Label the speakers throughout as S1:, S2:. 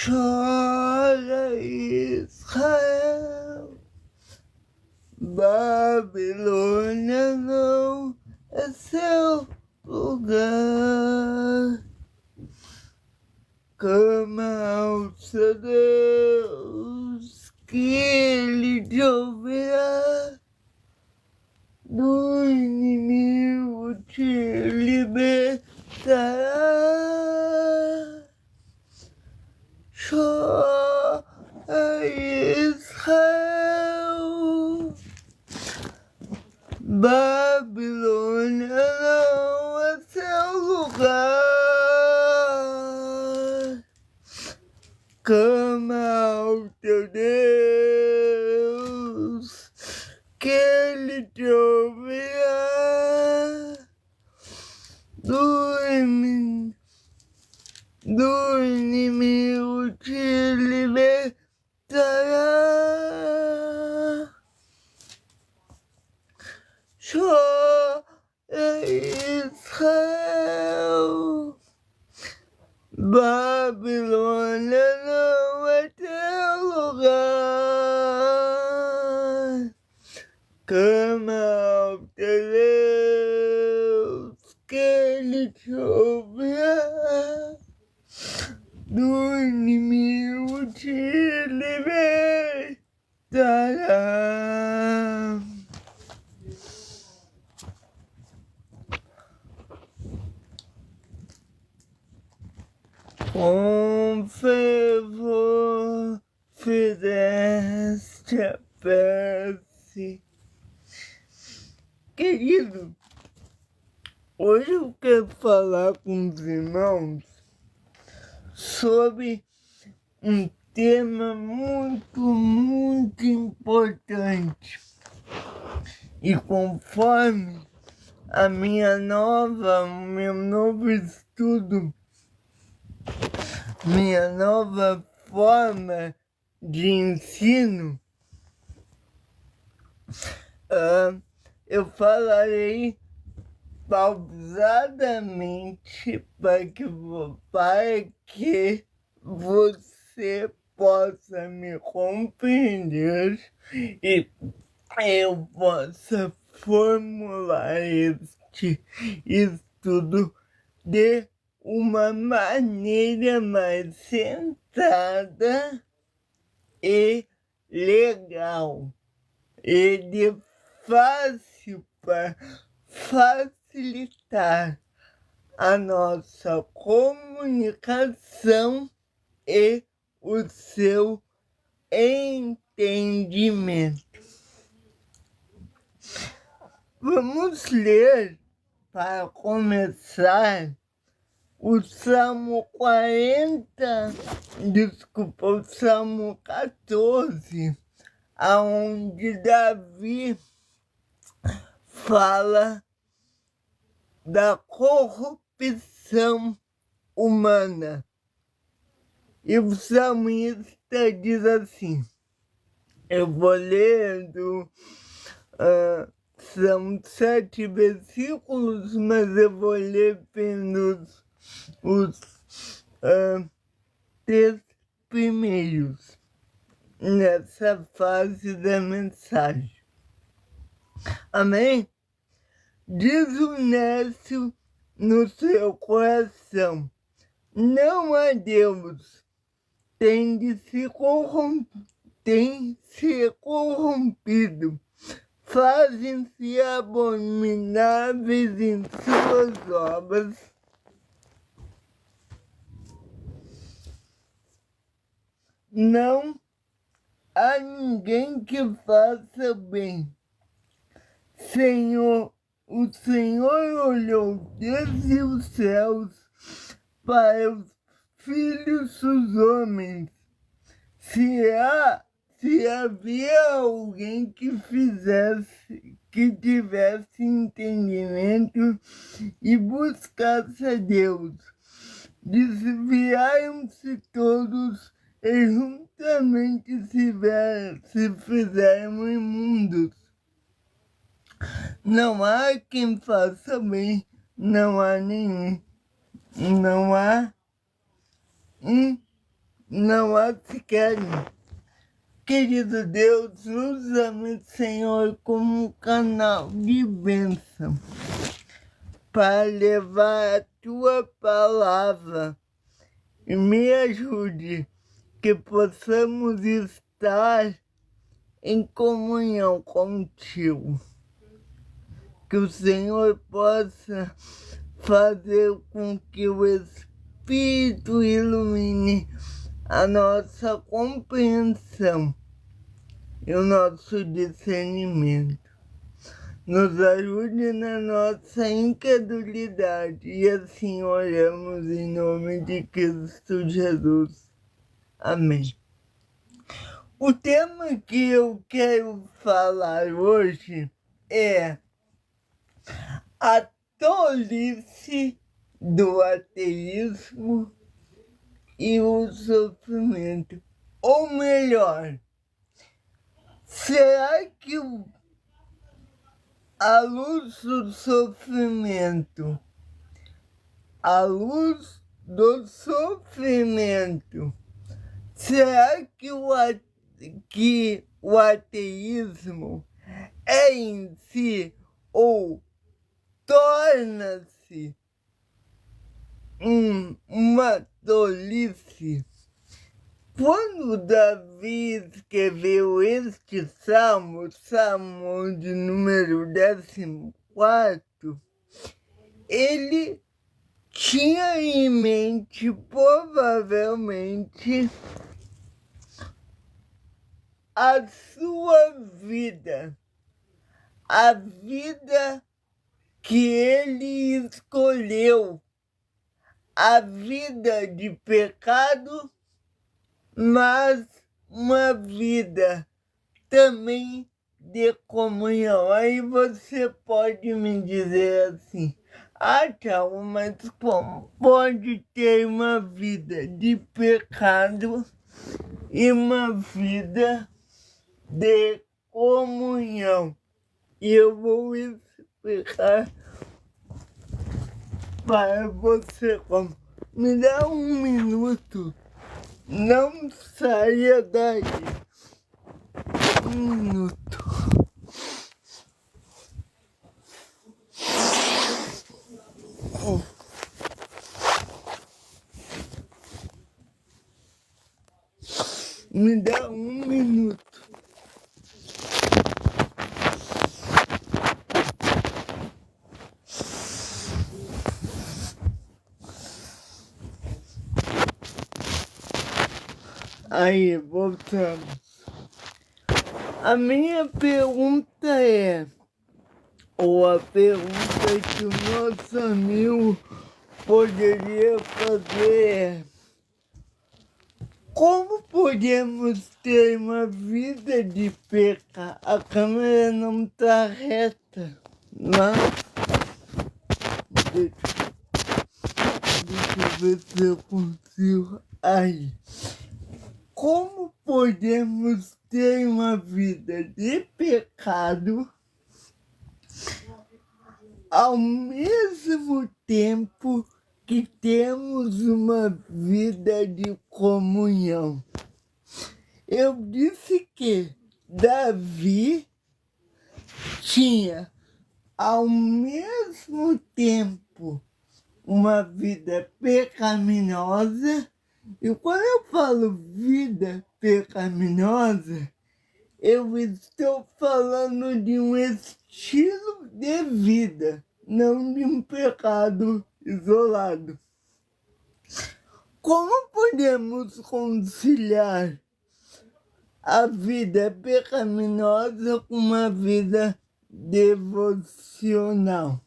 S1: Chora Israel, Babilônia não é seu lugar. Clama ao seu Deus, que Ele te ouvirá. Do inimigo te libertará. Chora Israel, Babilônia não é seu lugar. Clama ao teu Deus, que Ele te ouvirá. Do inimigo te libertará. Chora Israel, Babilônia não é teu lugar. Clama ao teu Deus, que Ele te ouvirá. Do inimigo te libertará. Com fervor fizeste a prece. Querido, hoje eu quero falar com os irmãos sobre um tema muito importante. E conforme meu novo estudo, minha nova forma de ensino, eu falarei pausadamente para que você possa me compreender e eu possa formular este estudo de uma maneira mais centrada e legal e de fácil para facilitar a nossa comunicação e o seu entendimento. Vamos ler, para começar, o Salmo 14, aonde Davi fala da corrupção humana. E o salmista diz assim, eu vou ler são 7 versículos, mas eu vou ler pelos os 3 primeiros nessa fase da mensagem. Amém? Diz o nécio no seu coração, não há Deus, tem se corrompido, fazem-se abomináveis em suas obras. Não há ninguém que faça bem. O Senhor olhou desde os céus para os filhos dos homens. Se havia alguém que tivesse entendimento e buscasse a Deus, desviaram-se todos e juntamente se fizeram imundos. Não há quem faça bem, não há nenhum, não há não as querem. Querido Deus, usa-me, Senhor, como um canal de bênção para levar a Tua palavra e me ajude que possamos estar em comunhão contigo. Que o Senhor possa fazer com que o Espírito ilumine a nossa compreensão e o nosso discernimento. Nos ajude na nossa incredulidade e assim oramos em nome de Cristo Jesus. Amém. O tema que eu quero falar hoje é a tolice do ateísmo e o sofrimento. Ou melhor, será que a luz do sofrimento, será que o ateísmo é em si ou torna-se uma tolice? Quando Davi escreveu este salmo de número 14, ele tinha em mente, provavelmente, a sua vida, a vida que ele escolheu, a vida de pecado, mas uma vida também de comunhão. Aí você pode me dizer assim, Thiago, mas como pode ter uma vida de pecado e uma vida de comunhão? E eu vou explicar para você como. Me dá um minuto. Não saia daí. Um minuto. Me dá um minuto. Aí, voltamos. A minha pergunta é, ou a pergunta que o nosso amigo poderia fazer é: como podemos ter uma vida de pecado? A câmera não está reta, mas deixa eu ver se eu consigo. Aí. Como podemos ter uma vida de pecado ao mesmo tempo que temos uma vida de comunhão? Eu disse que Davi tinha ao mesmo tempo uma vida pecaminosa. E quando eu falo vida pecaminosa, eu estou falando de um estilo de vida, não de um pecado isolado. Como podemos conciliar a vida pecaminosa com uma vida devocional?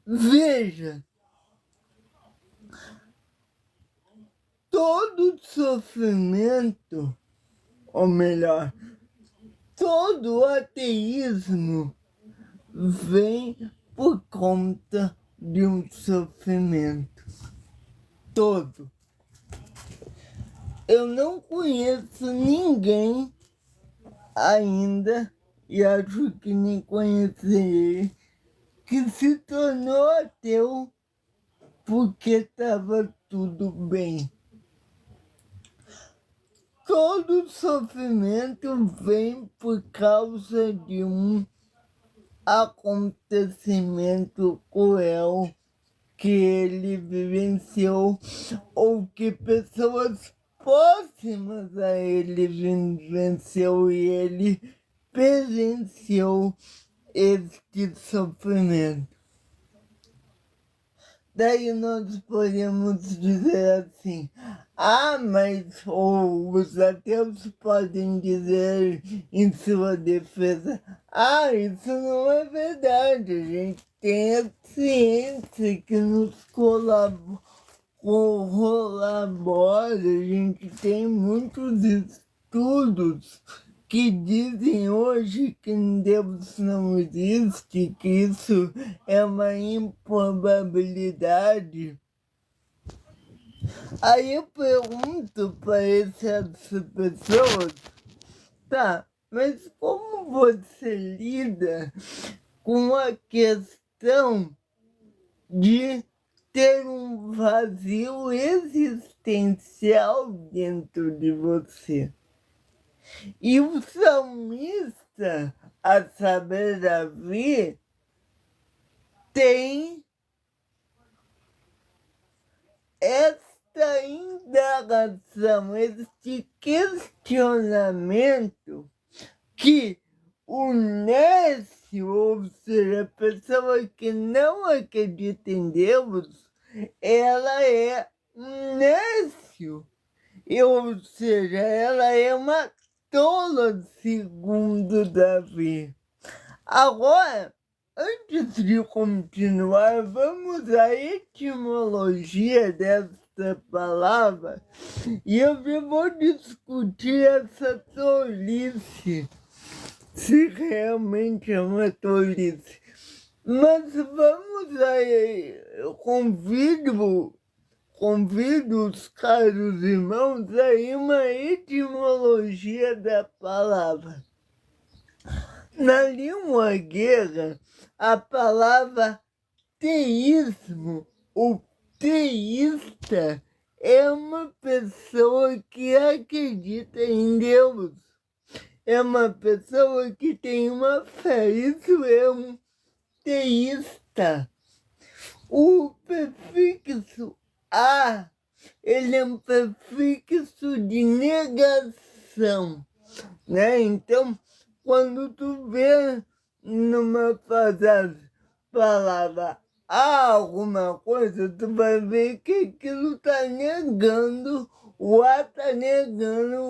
S1: Veja, todo sofrimento, ou melhor, todo ateísmo vem por conta de um sofrimento. Todo. Eu não conheço ninguém ainda, e acho que nem conhecerei, que se tornou ateu porque estava tudo bem. todo sofrimento vem por causa de um acontecimento cruel que ele vivenciou ou que pessoas próximas a ele vivenciou e ele presenciou este sofrimento. Daí nós podemos dizer assim, mas os ateus podem dizer em sua defesa, isso não é verdade, a gente tem a ciência que nos colabora, a gente tem muitos estudos que dizem hoje que Deus não existe, que isso é uma improbabilidade. Aí eu pergunto para essas pessoas, mas como você lida com a questão de ter um vazio existencial dentro de você? E o salmista, a saber, Davi, tem esta indagação, este questionamento que o nécio, ou seja, a pessoa que não acredita em Deus, ela é um nécio, ou seja, ela é uma tola, segundo Davi. Agora, antes de continuar, vamos à etimologia desta palavra e eu vou discutir essa tolice, se realmente é uma tolice. Mas vamos aí, convido os caros irmãos a uma etimologia da palavra. Na língua grega, a palavra teísmo, ou teísta, é uma pessoa que acredita em Deus. É uma pessoa que tem uma fé, isso é um teísta. O prefixo a, ele é um prefixo de negação, né? Então, quando tu vê numa palavra alguma coisa, tu vai ver que aquilo está negando, o A está negando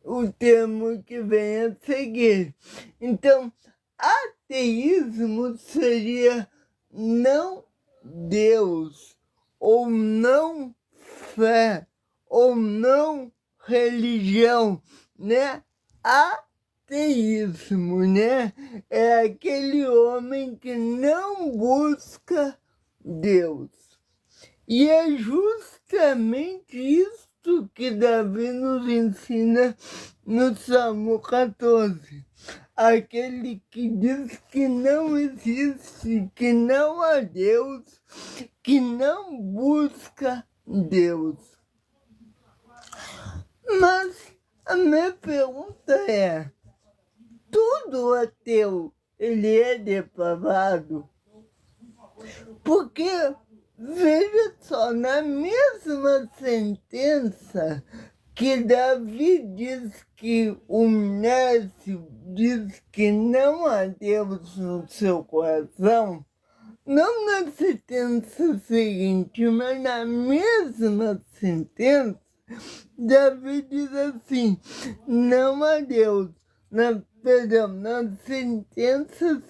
S1: o termo que vem a seguir. Então, ateísmo seria não Deus, ou não fé, ou não religião, né? Ateísmo, né? É aquele homem que não busca Deus. E é justamente isso que Davi nos ensina no Salmo 14. Aquele que diz que não existe, que não há Deus, que não busca Deus. Mas a minha pergunta é, todo ateu, ele é depravado? Porque, veja só, na mesma sentença que Davi diz que o nécio diz que não há Deus no seu coração, não na sentença seguinte, mas na mesma sentença, Davi diz assim, não há Deus. Na sentença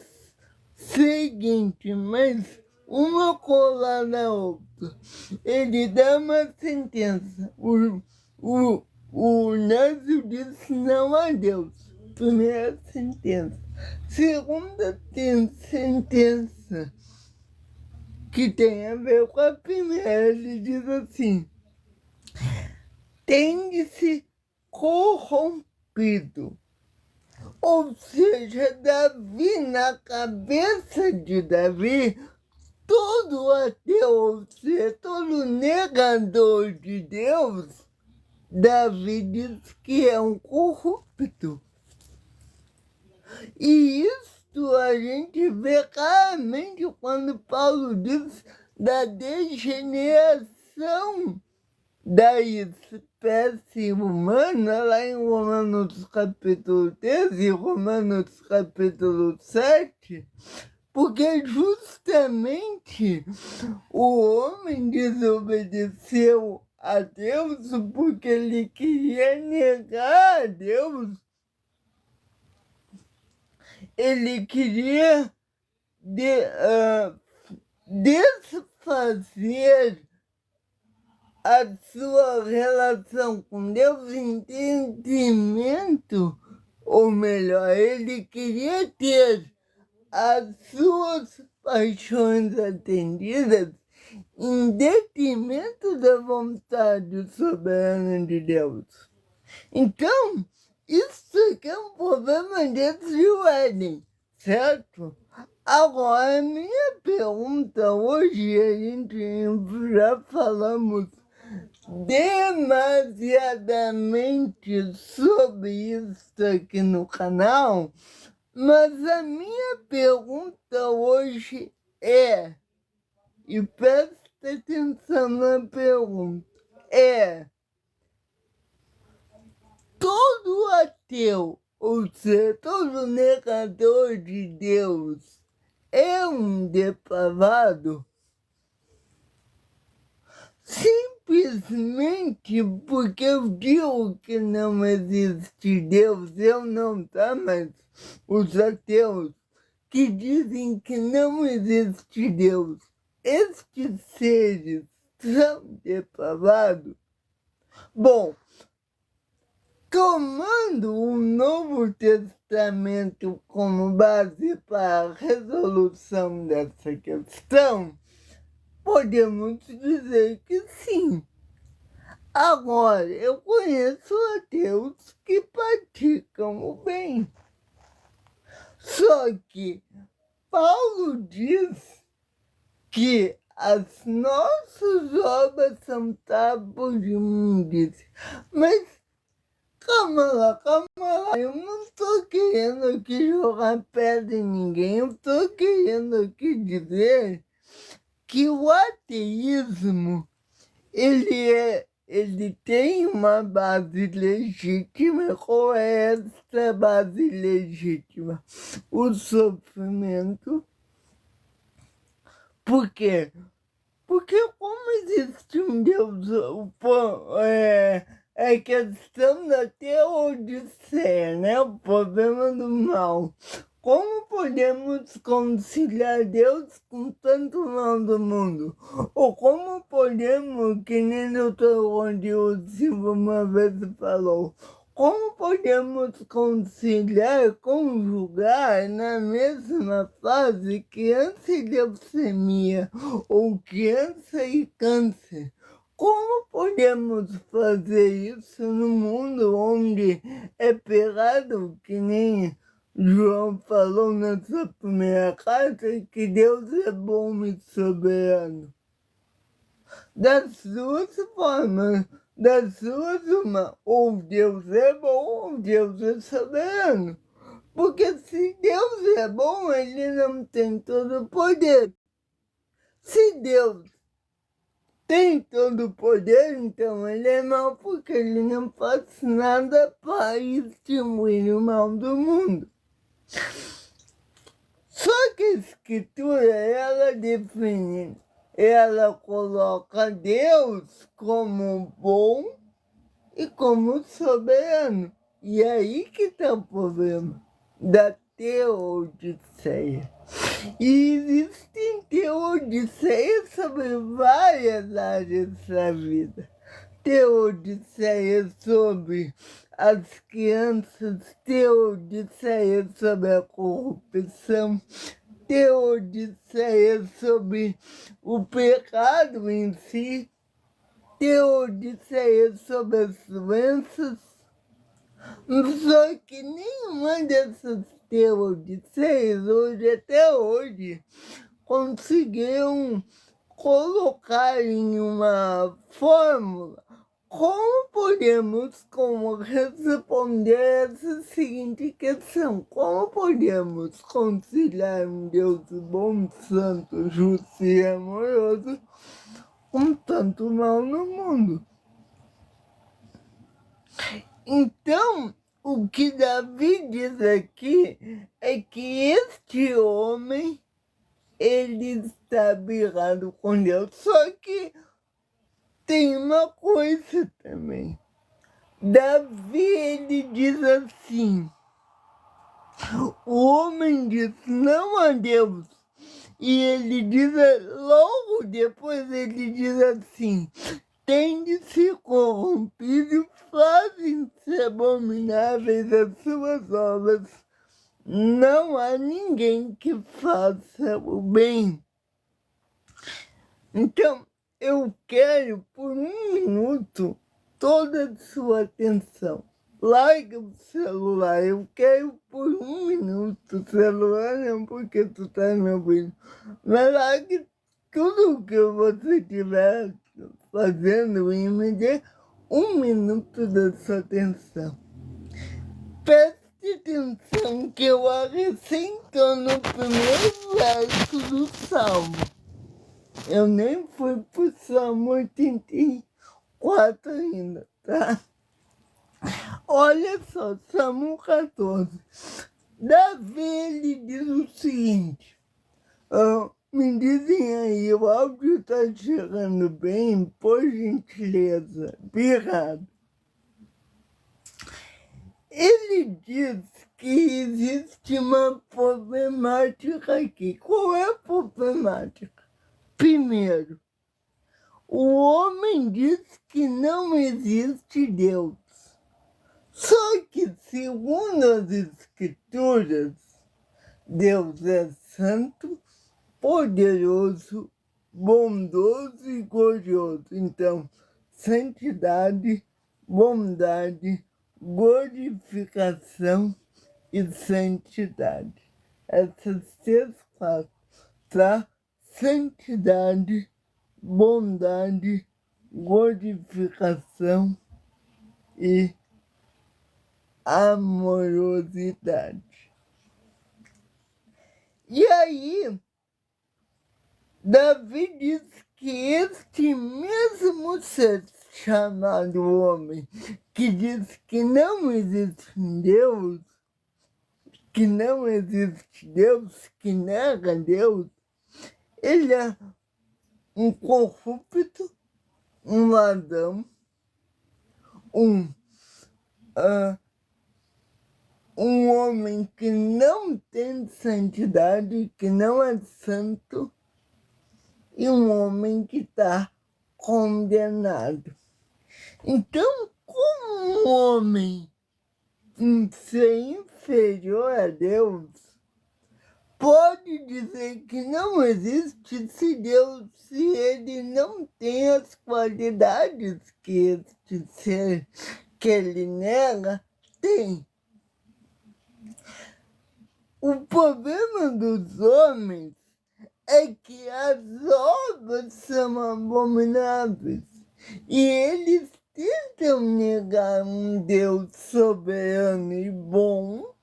S1: seguinte, mas uma colada na outra, ele dá uma sentença. O nécio diz não há Deus. Primeira sentença. Segunda sentença, que tem a ver com a primeira, ele diz assim, tem-se corrompido. Ou seja, Davi, na cabeça de Davi, todo ateu, ou seja, todo negador de Deus, Davi diz que é um corrupto. E isso a gente vê claramente quando Paulo diz da degeneração da espécie humana, lá em Romanos capítulo 13 e Romanos capítulo 7, porque justamente o homem desobedeceu a Deus porque ele queria negar a Deus. Ele queria desfazer a sua relação com Deus em entendimento, ou melhor, ele queria ter as suas paixões atendidas em detrimento da vontade soberana de Deus. Então, isso aqui é um problema desde o Éden, certo? Agora, a minha pergunta hoje, a gente já falamos demasiadamente sobre isso aqui no canal, mas a minha pergunta hoje é, e presta atenção na pergunta, todo ateu, ou seja, todo negador de Deus, é um depravado? Simplesmente porque eu digo que não existe Deus, eu não, tá? Mas os ateus que dizem que não existe Deus, estes seres são depravados? Bom, tomando o Novo Testamento como base para a resolução dessa questão, podemos dizer que sim. Agora, eu conheço ateus que praticam o bem. Só que Paulo diz que as nossas obras são tábuas de imundícia. Mas calma lá, eu não estou querendo aqui jogar pedra em ninguém, eu estou querendo aqui dizer que o ateísmo, ele tem uma base legítima. Qual é essa base legítima? O sofrimento. Por quê? Porque como existe um Deus, é questão da teodiceia, né? O problema do mal. Como podemos conciliar Deus com tanto mal do mundo? Ou como podemos, que nem o Dr. Silva uma vez falou, como podemos conciliar, conjugar na mesma fase criança e leucemia ou criança e câncer? Como podemos fazer isso no mundo onde é pecado, que nem João falou na sua primeira carta, que Deus é bom e soberano? Das duas formas, das duas uma, ou Deus é bom ou Deus é soberano. Porque se Deus é bom, ele não tem todo o poder. Se Deus tem todo o poder, então ele é mau, porque ele não faz nada para extinguir o mal do mundo. Só que a Escritura, ela define, ela coloca Deus como bom e como soberano. E é aí que está o problema da teodiceia. E existem teodiceias sobre várias áreas da vida. Teodiceia sobre as crianças, teodiceia sobre a corrupção, teodiceia sobre o pecado em si, teodiceia sobre as doenças. Só que nenhuma dessas teodiceias, até hoje, conseguiram colocar em uma fórmula como podemos responder essa seguinte questão? Como podemos conciliar um Deus bom, santo, justo e amoroso com tanto mal no mundo? Então, o que Davi diz aqui é que este homem, ele está birrado com Deus. Só que tem uma coisa também. Davi, ele diz assim, o homem diz não a Deus. E ele diz, logo depois ele diz assim, tem de se corrompido, fazem-se abomináveis as suas obras. Não há ninguém que faça o bem. Então, eu quero, por um minuto, toda a sua atenção. Larga o celular, eu quero por um minuto. O celular não, porque tu tá me ouvindo. Mas larga tudo que você estiver fazendo e me dê um minuto da sua atenção. Preste atenção que eu acrescento no primeiro verso do Salmo. Eu nem fui pro Salmo 84 ainda, tá? Olha só, Salmo 14. Davi, ele diz o seguinte, me dizem aí, o áudio tá chegando bem, por gentileza, obrigado. Ele diz que existe uma problemática aqui. Qual é a problemática? Primeiro, o homem diz que não existe Deus. Só que, segundo as Escrituras, Deus é santo, poderoso, bondoso e glorioso. Então, santidade, bondade, glorificação e santidade. Essas três classes, tá? Santidade, bondade, glorificação e amorosidade. E aí, Davi diz que este mesmo ser chamado homem, que diz que não existe Deus, que não existe Deus, que nega Deus, ele é um corrupto, um ladrão, um homem que não tem santidade, que não é santo, e um homem que está condenado. Então, como um homem ser inferior a Deus pode dizer que não existe se ele não tem as qualidades que este ser que ele nega tem? O problema dos homens é que as obras são abomináveis e eles tentam negar um Deus soberano e bom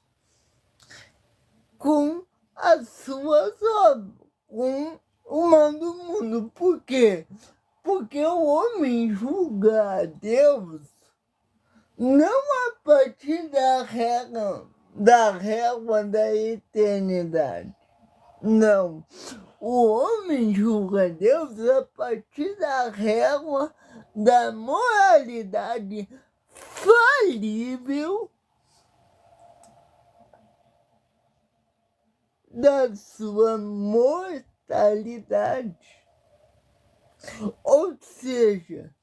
S1: com as suas obras, com o mal do mundo. Por quê? Porque o homem julga a Deus não a partir da régua da eternidade. Não. O homem julga Deus a partir da régua da moralidade falível da sua mortalidade. Ou seja,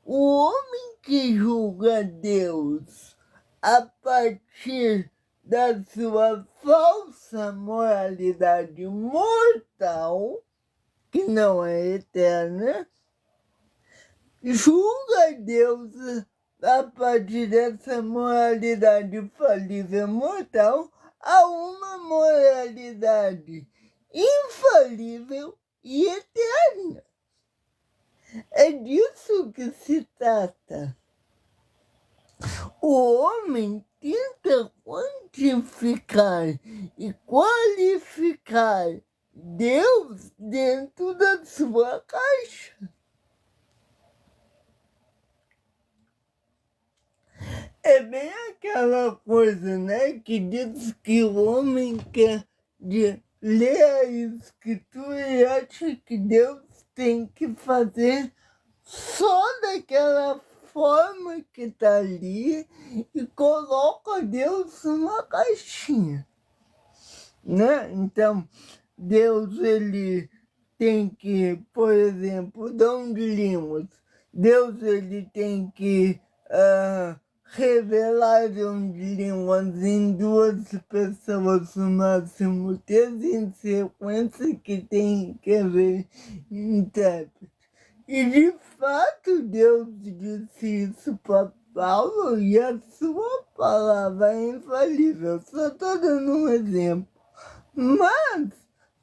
S1: o homem que julga Deus a partir da sua falsa moralidade mortal, que não é eterna, julga Deus a partir dessa moralidade falível mortal a uma moralidade infalível e eterna. É disso que se trata. O homem tenta quantificar e qualificar Deus dentro da sua caixa. É bem aquela coisa, né, que diz que o homem quer ler a escritura e acha que Deus tem que fazer só daquela forma que está ali e coloca Deus numa caixinha, né? Então, Deus, ele tem que, por exemplo, Dom de Línguas, Deus, ele tem que revelar Dom de Línguas em 2 pessoas no máximo, 3 em sequência que tem que haver intérprete. E de fato Deus disse isso para Paulo e a sua palavra é infalível. Só estou dando um exemplo. Mas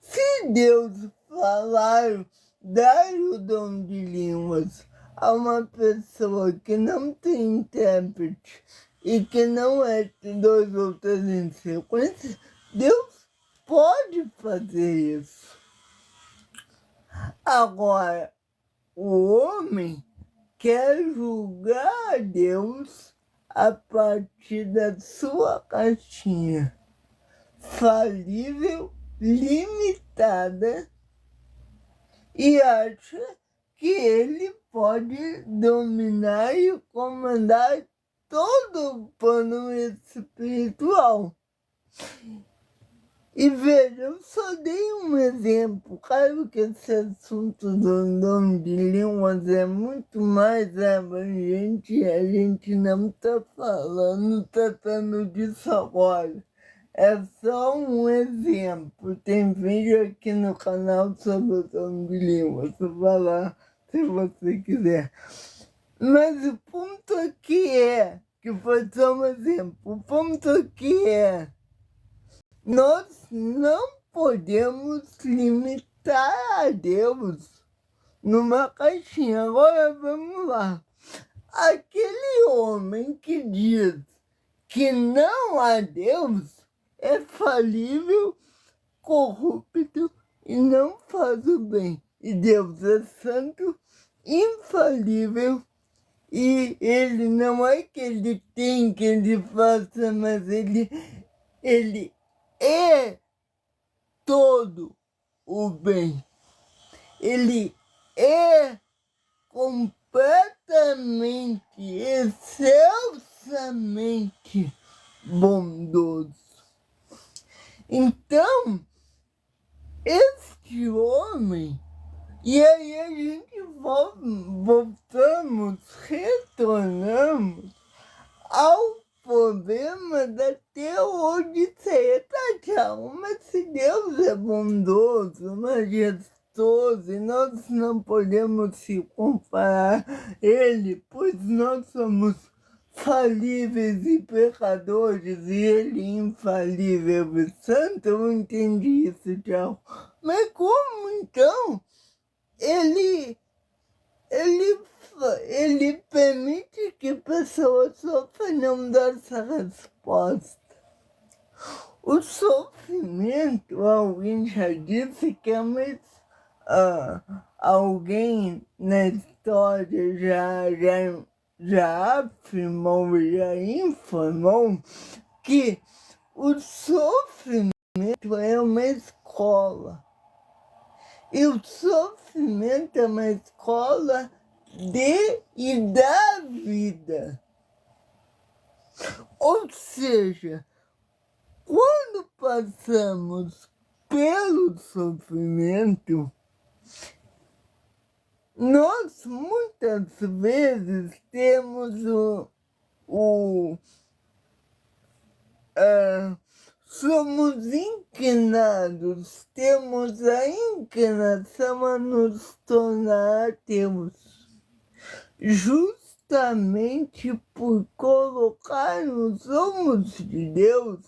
S1: se Deus falar, dar o dom de línguas a uma pessoa que não tem intérprete e que não é 2 ou 3 em sequência, Deus pode fazer isso. Agora, o homem quer julgar a Deus a partir da sua caixinha falível, limitada, e acha que ele pode dominar e comandar todo o plano espiritual. E veja, eu só dei um exemplo. Claro que esse assunto do dom de línguas é muito mais abrangente e a gente não está tratando disso agora. É só um exemplo. Tem vídeo aqui no canal sobre o dom de línguas. Vai lá se você quiser. Mas o ponto aqui é, que foi só um exemplo, o ponto aqui é, nós não podemos limitar a Deus numa caixinha. Agora vamos lá. Aquele homem que diz que não há Deus é falível, corrupto e não faz o bem. E Deus é santo, infalível, e ele não é que ele tem que ele faça, mas ele é todo o bem. Ele é completamente, excelsamente bondoso. Então, este homem, e aí a gente retornamos ao problema da teodiceia. Mas se Deus é bondoso, majestoso, e nós não podemos se comparar a Ele, pois nós somos falíveis e pecadores, e Ele infalível e santo, eu entendi isso, tchau. Mas como então Ele permite que pessoas sofram e não dá essa resposta? O sofrimento, alguém já disse que é mais... alguém na história já afirmou, já informou que o sofrimento é uma escola. E o sofrimento é uma escola e da vida. Ou seja, quando passamos pelo sofrimento, nós muitas vezes temos somos inclinados, temos a inclinação a nos tornar ateus, justamente por colocar nos ombros de Deus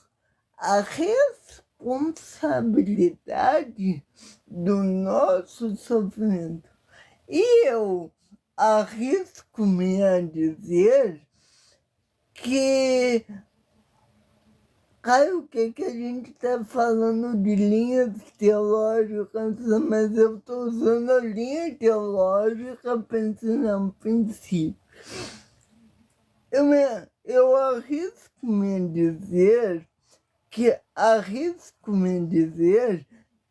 S1: a responsabilidade do nosso sofrimento. E eu arrisco-me a dizer que, claro, que a gente está falando de linhas teológicas, mas eu estou usando a linha teológica pensando a princípio. Eu arrisco-me a dizer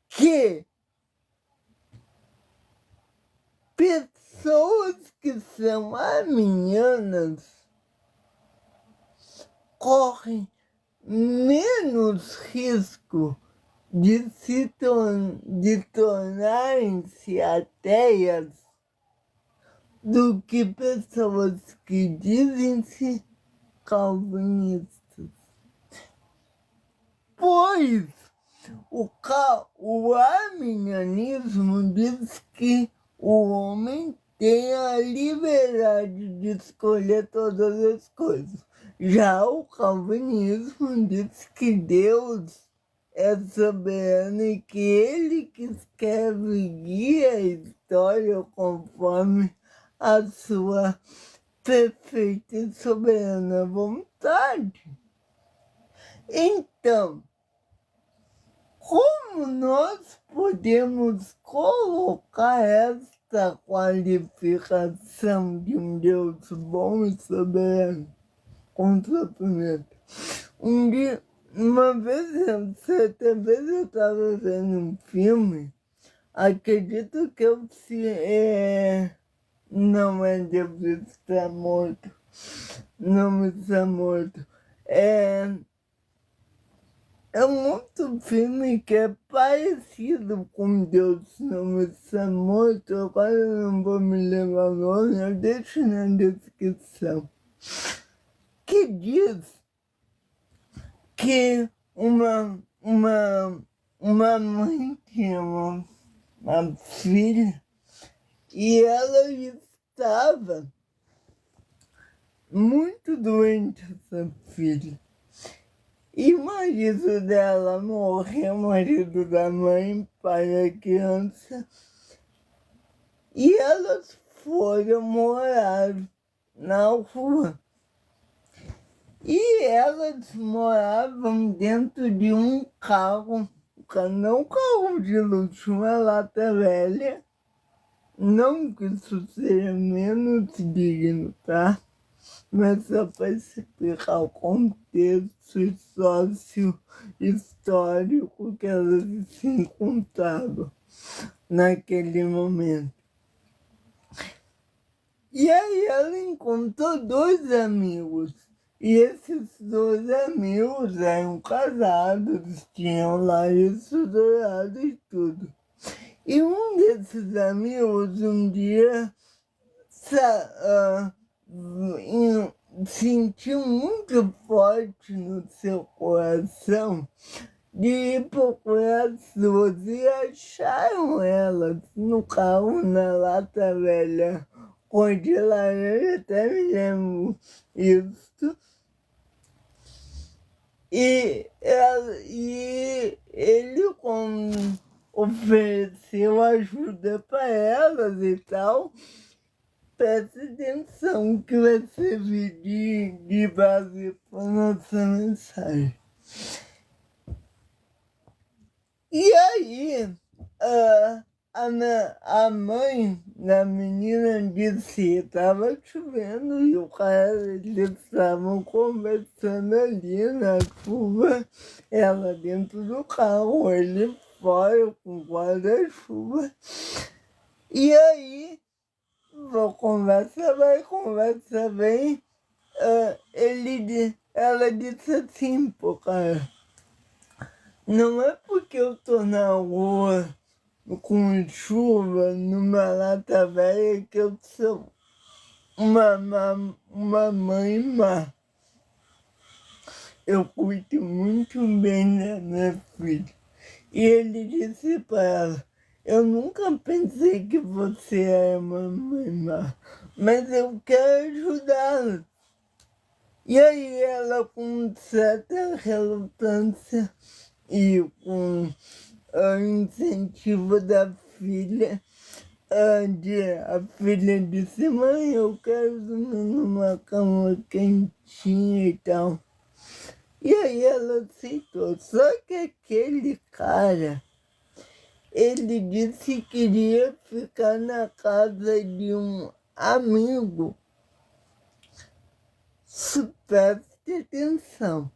S1: que pessoas que são arminianas correm menos risco de tornarem-se ateias do que pessoas que dizem-se calvinistas. Pois o arminianismo diz que o homem tem a liberdade de escolher todas as coisas. Já o calvinismo diz que Deus é soberano e que ele que escreve e guia a história conforme a sua perfeita e soberana vontade. Então, como nós podemos colocar esta qualificação de um Deus bom e soberano com sofrimento? Certa vez eu estava vendo um filme, acredito que não é Deus está morto, não está morto. É um outro filme que é parecido com Deus Não Está Morto, agora eu não vou me lembrar o nome, eu deixo na descrição. Que diz que uma mãe tinha uma filha e ela estava muito doente, essa filha. E o marido dela morreu, o marido da mãe, pai da criança, e elas foram morar na rua. E elas moravam dentro de um carro, não um carro de luxo, uma lata velha, não que isso seja menos digno, tá? Mas só para explicar o contexto sócio-histórico que elas se encontravam naquele momento. E aí ela encontrou dois amigos, e esses dois amigos eram casados, tinham lares dourados e tudo. E um desses amigos um dia sentiu muito forte no seu coração de ir procurar as duas e acharam elas no carro, na lata velha, cor de laranja, até me lembro isso. E ele ofereceu ajuda para elas e tal. Preste atenção que vai servir de base para nossa mensagem. E aí, a mãe da menina disse que estava chovendo e eles estavam conversando ali na chuva, ela dentro do carro, ele fora com guarda-chuva. E aí, conversa bem, ela disse assim pro cara: não é porque eu tô na rua com chuva, numa lata velha, que eu sou uma mãe má. Eu cuido muito bem da minha filha. E ele disse para ela: eu nunca pensei que você era uma mãe má, mas eu quero ajudá-la. E aí ela, com certa relutância e com o incentivo da filha, A filha disse, mãe, eu quero dormir numa cama quentinha e tal. E aí ela aceitou. Só que aquele cara, ele disse que queria ficar na casa de um amigo. Preste atenção.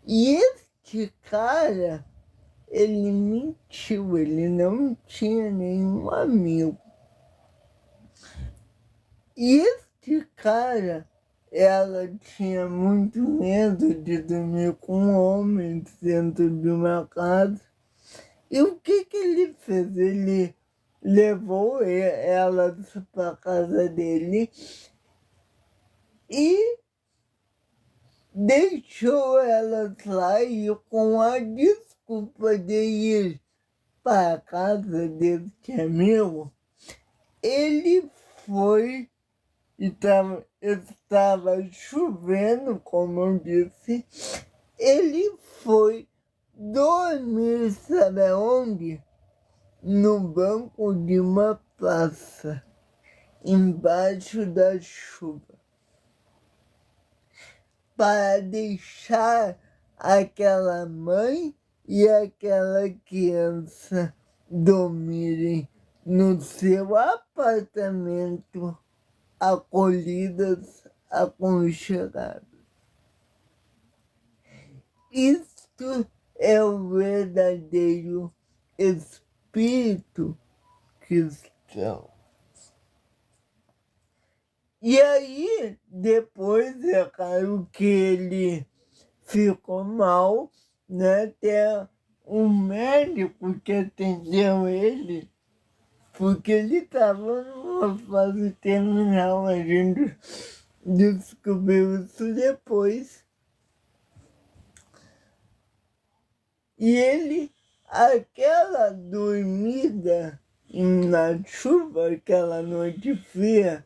S1: E este cara, ele mentiu, ele não tinha nenhum amigo. E este cara, ela tinha muito medo de dormir com homens dentro de uma casa. E o que ele fez? Ele levou ela para a casa dele e deixou elas lá e com a desculpa de ir para a casa desse amigo, ele foi e estava chovendo, como eu disse, ele foi dormir, sabe onde? No banco de uma praça, embaixo da chuva, para deixar aquela mãe e aquela criança dormirem no seu apartamento, acolhidas, aconchegadas. Isto é o verdadeiro espírito cristão. E aí, depois, é claro que ele ficou mal, né? Até um médico que atendeu ele, porque ele estava numa fase terminal, a gente descobriu isso depois. E ele, aquela dormida na chuva, aquela noite fria,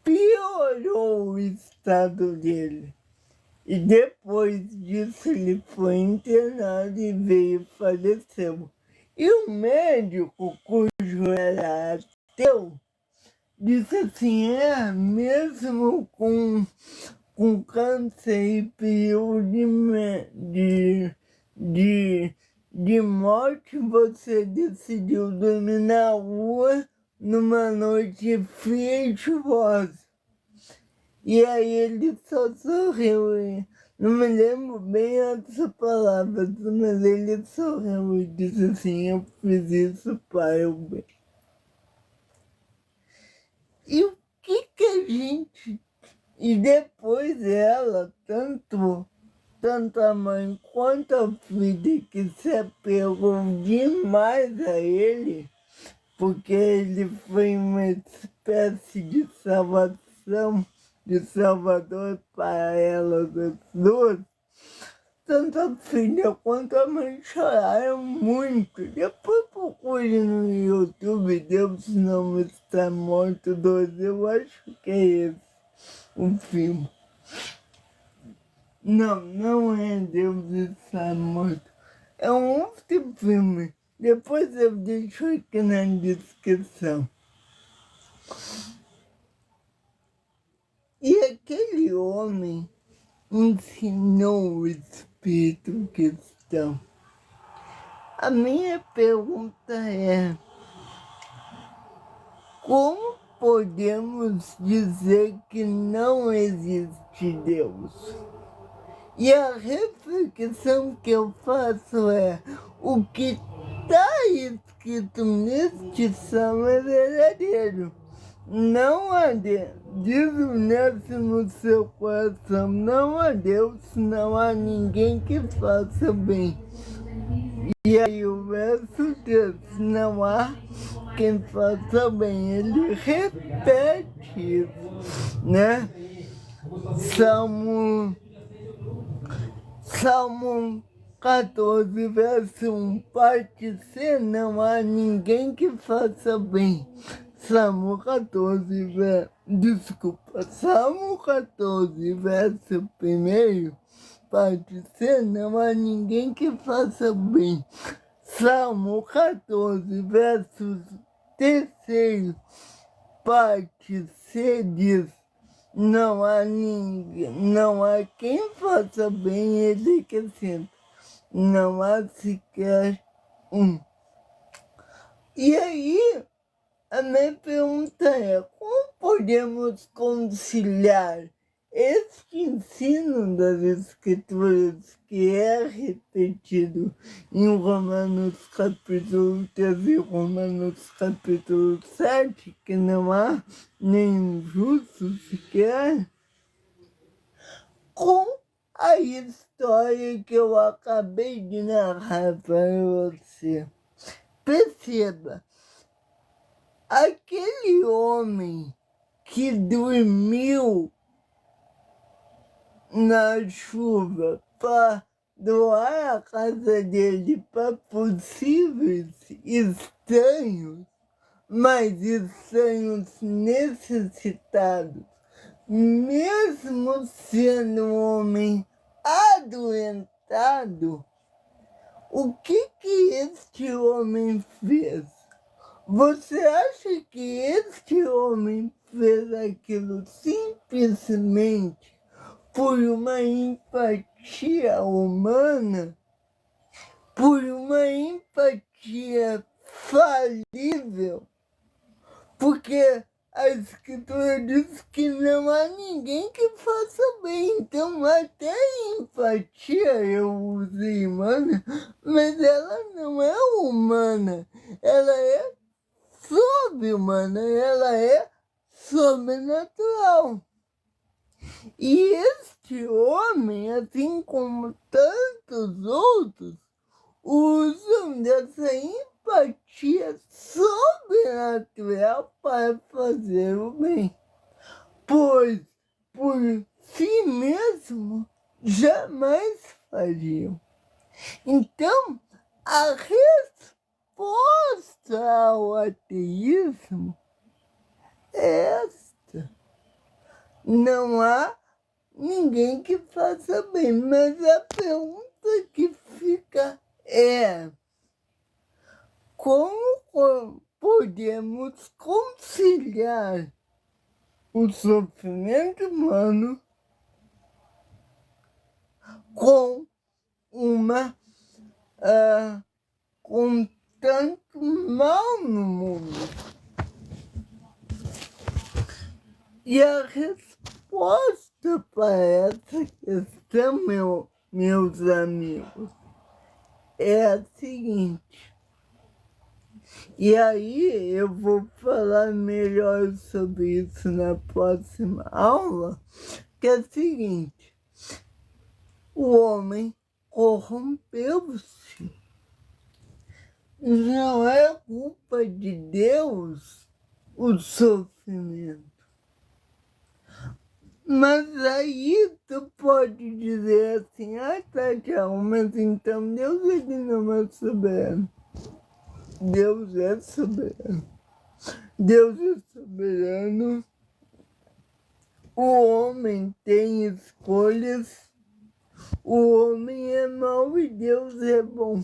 S1: piorou o estado dele. E depois disso ele foi internado e veio e faleceu. E o médico, cujo era ateu, disse assim, mesmo com câncer e perigo de morte, você decidiu dormir na rua numa noite fria e chuvosa. E aí ele só sorriu. Não me lembro bem as palavras, mas ele sorriu e disse assim, eu fiz isso para o bem. E o que a gente... E depois ela, tanto a mãe quanto a filha, que se apegou demais a ele, porque ele foi uma espécie de salvação, de salvador para elas as duas, tanto a filha quanto a mãe choraram muito. Depois procure no YouTube, Deus Não Está Morto 2, eu acho que é esse o filme. Não é Deus Está Morto. É um outro filme. Depois eu deixo aqui na descrição. E aquele homem ensinou o espírito cristão. A minha pergunta é: como podemos dizer que não existe Deus? E a reflexão que eu faço é: o que está escrito neste salmo é verdadeiro. Não há Deus, diz o Nelson no seu coração, não há Deus, não há ninguém que faça bem. E aí o verso 3, não há quem faça bem. Ele repete isso, né? Salmo 14, verso 1, parte C, não há ninguém que faça bem. Salmo 14, verso 1, parte C, não há ninguém que faça bem. Salmo 14, verso Terceiro, parte C diz: não há ninguém, não há quem faça bem enriquecendo. Não há sequer um. E aí, a minha pergunta é: como podemos conciliar este ensino das Escrituras, que é repetido em Romanos capítulo 3 e Romanos capítulo 7, que não há nenhum justo sequer, com a história que eu acabei de narrar para você? Perceba, aquele homem que dormiu na chuva para doar a casa dele para possíveis estranhos, mas estranhos necessitados, mesmo sendo um homem adoentado, o que este homem fez? Você acha que este homem fez aquilo simplesmente por uma empatia humana? Por uma empatia falível? Porque a Escritura diz que não há ninguém que faça bem. Então, até a empatia eu usei humana, mas ela não é humana. Ela é sobre-humana, ela é sobrenatural. E este homem, assim como tantos outros, usam dessa empatia sobrenatural para fazer o bem, pois por si mesmo jamais fariam. Então, a resposta ao ateísmo é esta: não há ninguém que faça bem. Mas a pergunta que fica é: como podemos conciliar o sofrimento humano com uma com tanto mal no mundo? E a resposta para essa questão, meus amigos, é a seguinte. E aí eu vou falar melhor sobre isso na próxima aula, que é a seguinte: o homem corrompeu-se. Não é culpa de Deus o sofrimento. Mas aí tu pode dizer assim: Tchau, mas então Deus ele não é soberano. Deus é soberano. Deus é soberano. O homem tem escolhas. O homem é mau e Deus é bom.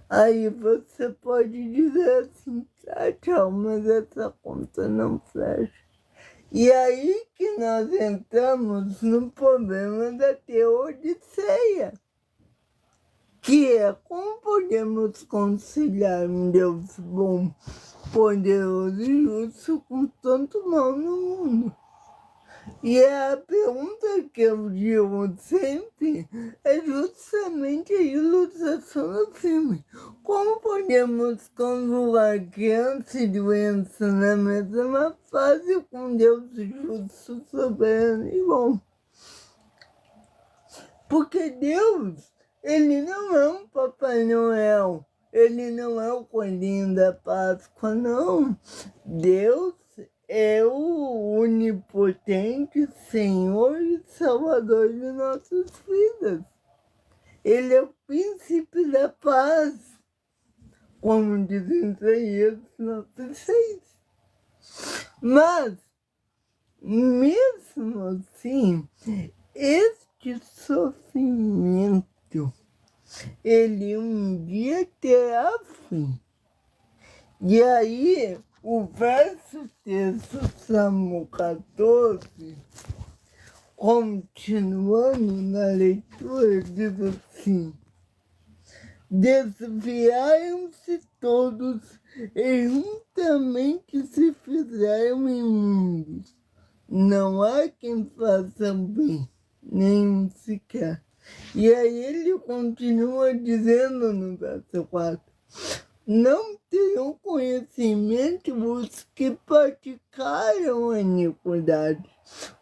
S1: Aí você pode dizer assim: tchau, mas essa conta não fecha. E aí que nós entramos no problema da teodiceia, que é como podemos conciliar um Deus bom, poderoso e justo com tanto mal no mundo. E a pergunta que eu digo sempre é justamente a ilustração do filme. Como podemos conjugar criança e doença na mesma fase com Deus justo, soberano e bom? Porque Deus, ele não é um Papai Noel, ele não é o coelhinho da Páscoa, não. Deus é o onipotente Senhor e Salvador de nossas vidas. Ele é o príncipe da paz, como diz em Isaías 9:6. Mas, mesmo assim, este sofrimento, ele um dia terá fim. E aí, o verso texto, Salmo 14, continuando na leitura, diz assim: desviaram-se todos e juntamente se fizeram imundos. Não há quem faça bem, nem sequer. E aí ele continua dizendo no verso 4: não tenham conhecimento os que praticaram a iniquidade,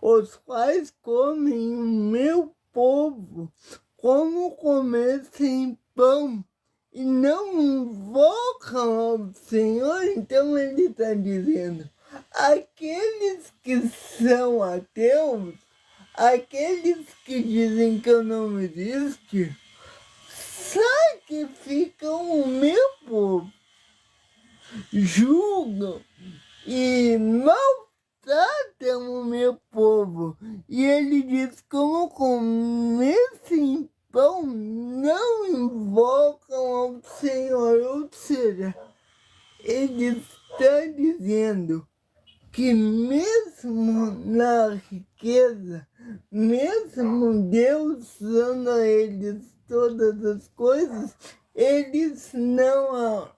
S1: os quais comem o meu povo como comessem pão e não invocam ao Senhor. Então ele está dizendo: aqueles que são ateus, aqueles que dizem que eu não existo, sacrificam o meu povo, julgam e maltratam o meu povo. E ele diz: como comessem pão, não invocam ao Senhor. Ou seja, ele está dizendo que mesmo na riqueza, mesmo Deus dando a eles todas as coisas, eles não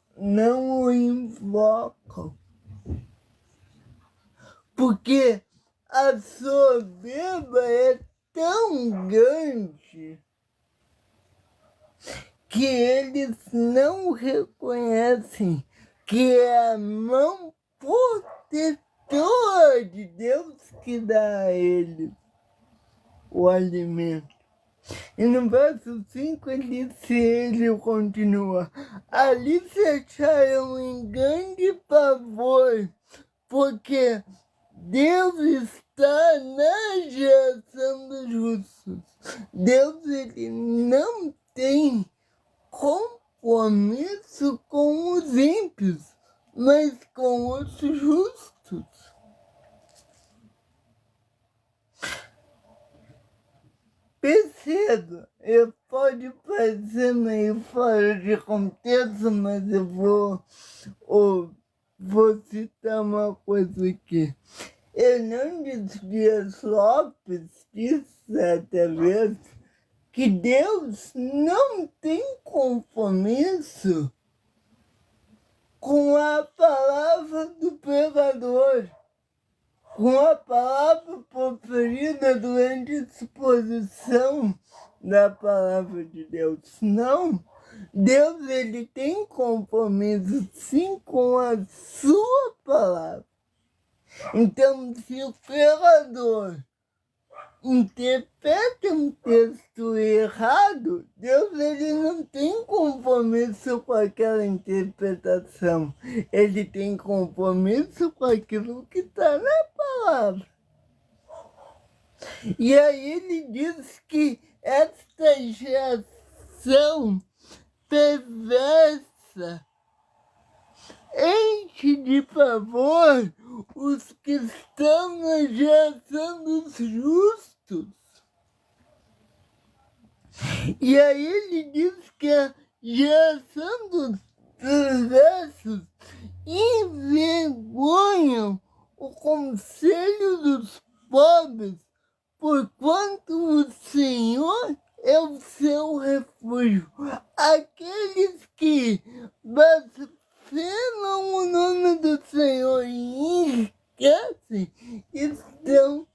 S1: o invocam. Porque a soberba é tão grande que eles não reconhecem que é a mão protetora de Deus que dá a eles o alimento. E no verso 5 ele continua: ali se acharam em grande pavor, porque Deus está na geração dos justos. Deus, ele não tem compromisso com os ímpios, mas com os justos. Perceba, pode parecer meio fora de contexto, mas eu vou citar uma coisa aqui. Hernandes Dias Lopes disse certa vez que Deus não tem compromisso com a palavra do pregador, com a palavra proferida durante a exposição da palavra de Deus. Não, Deus, ele tem compromisso sim com a sua palavra. Então, se o pregador interpreta um texto errado, Deus, ele não tem compromisso com aquela interpretação. Ele tem compromisso com aquilo que está na palavra. E aí ele diz que esta geração perversa enche de pavor os que estão na geração dos justos. E aí ele diz que a geração dos perversos envergonham o conselho dos pobres, porquanto o Senhor é o seu refúgio. Aqueles que blasfemam o nome do Senhor e esquecem, estão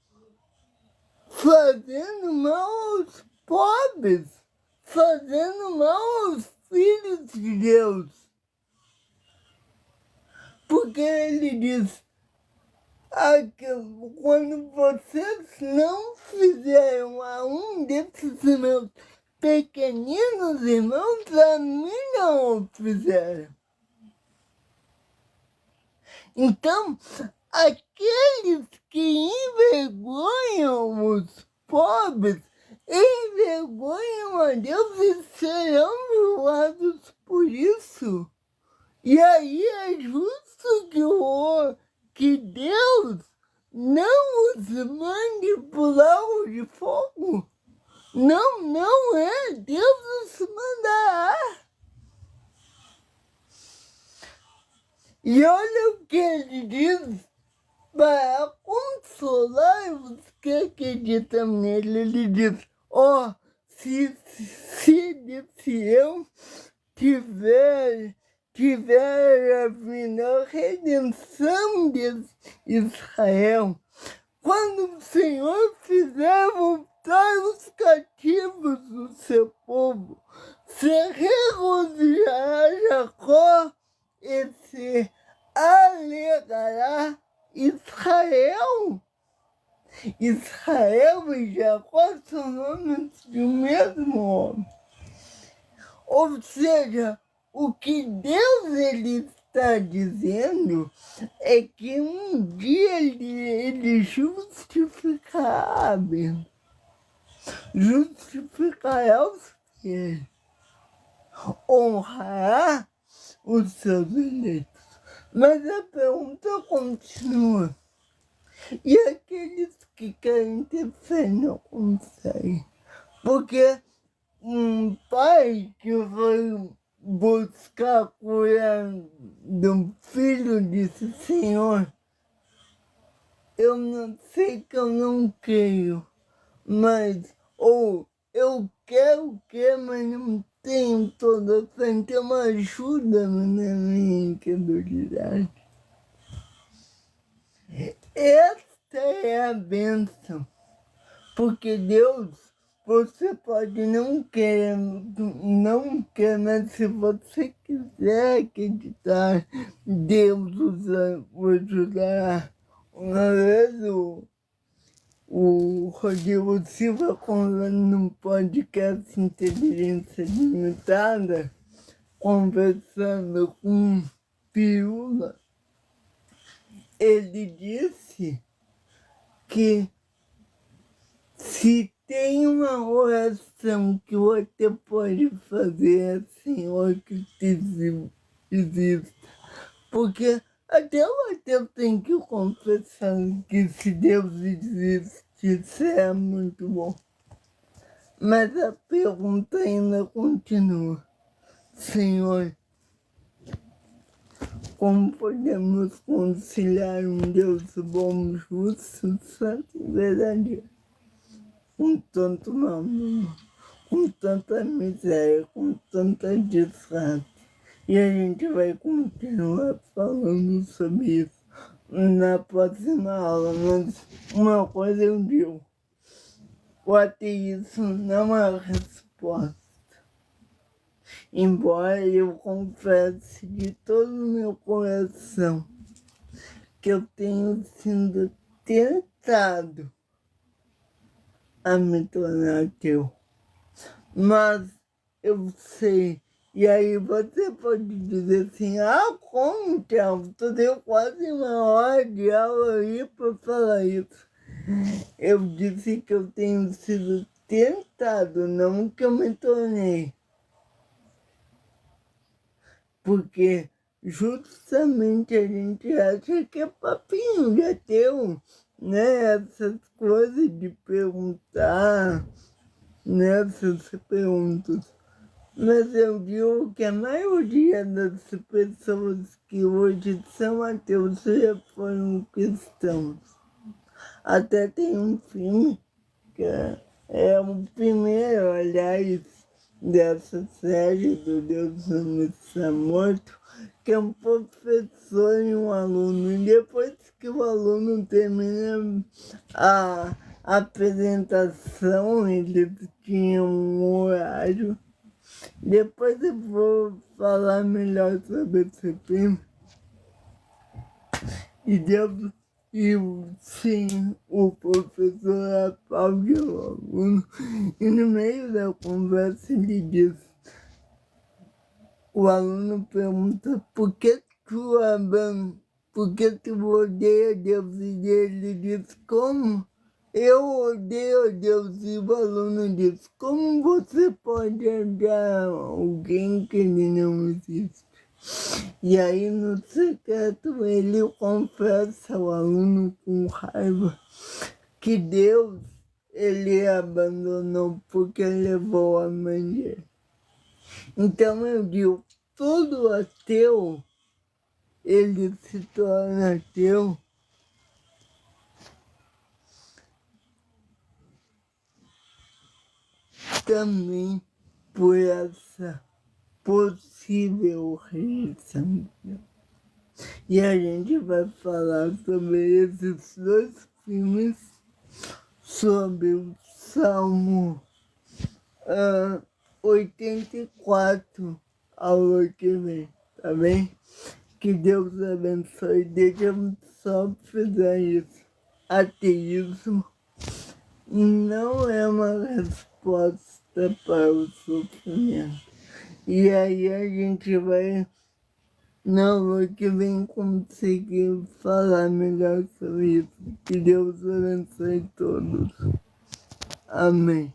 S1: fazendo mal aos pobres, fazendo mal aos filhos de Deus. Porque ele diz: quando vocês não fizeram a um desses meus pequeninos irmãos, a mim não o fizeram. Então, aqueles que envergonham os pobres, envergonham a Deus e serão julgados por isso. E aí é justo que Deus não os mande pro lago de fogo. Não é. Deus os mandará. E olha o que ele diz para consolar os que acreditam nele. Ele diz, se desse eu tiver vindo a redenção de Israel, quando o Senhor fizer voltar os cativos do seu povo, se regozijará Jacó e se alegrará Israel. Israel e Jacó são nomes do mesmo homem. Ou seja, o que Deus ele está dizendo é que um dia ele justificará os fiéis, honrará os seus eleitos. Mas a pergunta continua. E aqueles que querem ter fé não conseguem? Porque um pai que foi buscar a cura do filho disse, Senhor, eu não sei que eu não creio, mas, ou eu quero crer, mas não tenho toda a fé, então ajuda-me na minha incredulidade. Esta é a bênção, porque Deus, você pode não querer, mas se você quiser acreditar, Deus o ajudará. Uma vez o Rodrigo Silva, num podcast Inteligência Limitada, conversando com Pirula, ele disse que se tem uma oração que você pode fazer, Senhor, que exista. Porque até você tem que confessar que se Deus existe, isso é muito bom. Mas a pergunta ainda continua. Senhor, como podemos conciliar um Deus bom, justo, santo e verdadeiro, com tanto mal, com tanta miséria, com tanta desgraça? E a gente vai continuar falando sobre isso na próxima aula, mas uma coisa eu digo, o ateísmo não é a resposta. Embora eu confesse de todo o meu coração que eu tenho sido tentado a me tornar ateu. Mas eu sei, e aí você pode dizer assim, como, Thiago? Tu deu quase uma hora de aula aí para falar isso. Eu disse que eu tenho sido tentado, não que eu me tornei. Porque justamente a gente acha que é papinho de ateu, né? Essas coisas de perguntar, nessas perguntas. Mas eu digo que a maioria das pessoas que hoje são ateus já foram cristãos. Até tem um filme, que é o primeiro, aliás, dessa série do Deus não está morto, que é um professor e um aluno. E depois que o aluno termina a apresentação, eles tinham um horário. Depois eu vou falar melhor sobre esse filme. Sim, o professor aplaude o aluno. E no meio da conversa ele diz, o aluno pergunta, por que tu odeia Deus? E ele diz, como? Eu odeio Deus. E o aluno diz, como você pode odiar alguém que ele não existe? E aí, no secreto, ele confessa ao aluno com raiva que Deus ele abandonou porque levou a mãe dele. Então eu digo, todo ateu ele se torna teu, também por essa possível rejeição. E a gente vai falar sobre esses dois filmes, sobre o Salmo 84 ao ano que vem, tá bem? Que Deus abençoe. Deixa eu só frisar isso. Ateísmo não é uma resposta para o sofrimento. E aí a gente vai, no ano que vem, conseguir falar melhor sobre isso. Que Deus abençoe todos. Amém.